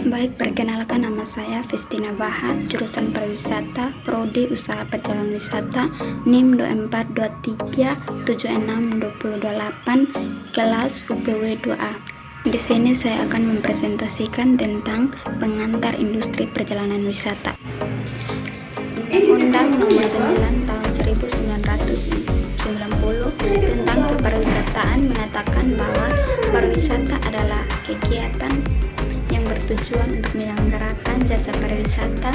Baik, perkenalkan nama saya Vestina Baha, jurusan Pariwisata, Prodi Usaha Perjalanan Wisata, NIM 2423762028, kelas UPW 2A. Di sini saya akan mempresentasikan tentang pengantar industri perjalanan wisata. Undang-Undang Nomor 9 Tahun 1990 tentang Kepariwisataan mengatakan bahwa pariwisata adalah kegiatan yang bertujuan untuk menyelenggarakan jasa pariwisata,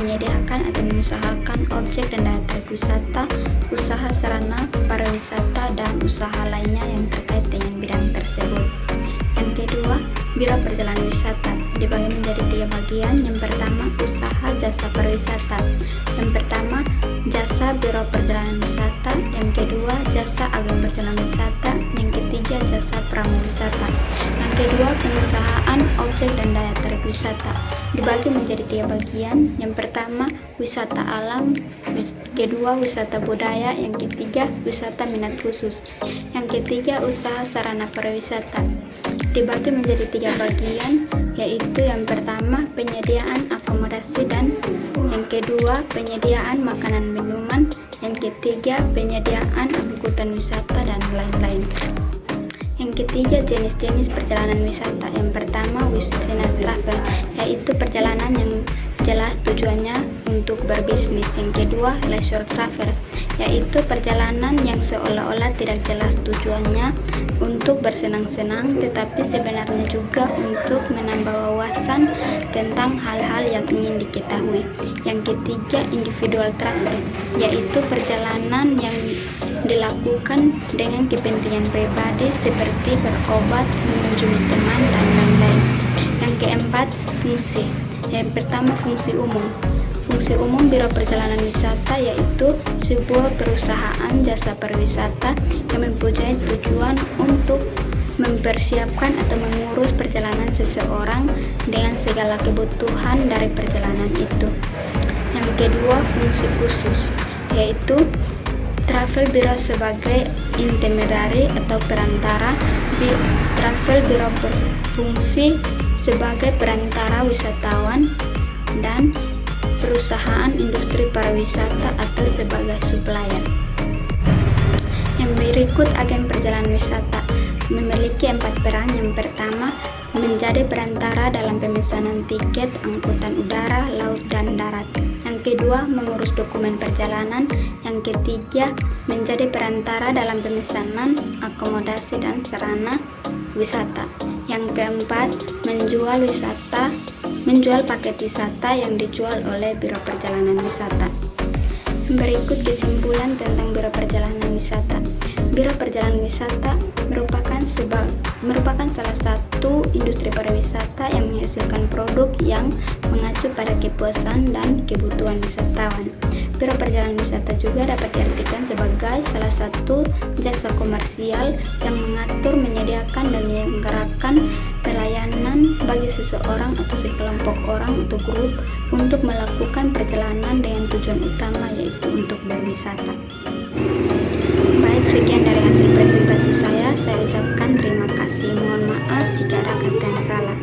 menyediakan atau mengusahakan objek dan daya tarik wisata, usaha sarana pariwisata, dan usaha lainnya yang terkait dengan bidang tersebut. Yang kedua, Biro Perjalanan Wisata dibagi menjadi 3 bagian. Yang pertama, usaha jasa pariwisata. Yang pertama, jasa Biro Perjalanan Wisata. Yang kedua, jasa agen perjalanan wisata. Yang ketiga, jasa pramu wisata. Yang kedua, pengusahaan objek dan daya tarik wisata dibagi menjadi 3 bagian. Yang pertama, wisata alam. Kedua, wisata budaya. Yang ketiga, wisata minat khusus. Yang ketiga, usaha sarana pariwisata dibagi menjadi 3 bagian, yaitu yang pertama penyediaan akomodasi, dan yang kedua penyediaan makanan minuman, yang ketiga penyediaan angkutan wisata dan lain-lain. Yang ketiga, jenis-jenis perjalanan wisata. Yang pertama, business travel, yaitu perjalanan yang jelas tujuannya untuk berbisnis. Yang kedua, leisure travel, yaitu perjalanan yang seolah-olah tidak jelas tujuannya untuk bersenang-senang, tetapi sebenarnya juga untuk menambah wawasan tentang hal-hal yang ingin diketahui. Yang ketiga, individual travel, yaitu perjalanan yang dilakukan dengan kepentingan pribadi seperti berobat, mengunjungi teman, dan lain-lain. Yang keempat, fungsi. Yang pertama, fungsi umum. Fungsi umum Biro Perjalanan Wisata yaitu sebuah perusahaan jasa pariwisata yang mempunyai tujuan untuk mempersiapkan atau mengurus perjalanan seseorang dengan segala kebutuhan dari perjalanan itu. Yang kedua, fungsi khusus, yaitu travel bureau sebagai intermediary atau perantara. Travel bureau berfungsi sebagai perantara wisatawan dan perusahaan industri pariwisata atau sebagai supplier. Yang berikut, agen perjalanan wisata memiliki 4 peran. Yang pertama, menjadi perantara dalam pemesanan tiket angkutan udara, laut, dan darat. Yang kedua, mengurus dokumen perjalanan. Yang ketiga, menjadi perantara dalam pemesanan akomodasi dan sarana wisata. Yang keempat, menjual paket wisata yang dijual oleh Biro Perjalanan Wisata. Berikut kesimpulan tentang Biro Perjalanan Wisata. Biro Perjalanan Wisata merupakan salah satu industri pariwisata yang menghasilkan produk yang mengacu pada kepuasan dan kebutuhan wisatawan. Biro Perjalanan Wisata juga dapat diartikan sebagai salah satu jasa komersial yang mengatur, menyediakan, dan menyelenggarakan pelayanan bagi seseorang atau sekelompok orang atau grup untuk melakukan perjalanan dengan tujuan utama, yaitu untuk berwisata. Baik, sekian dari hasil presentasi saya. Saya ucapkan terima kasih. Mohon maaf jika ada kata yang salah.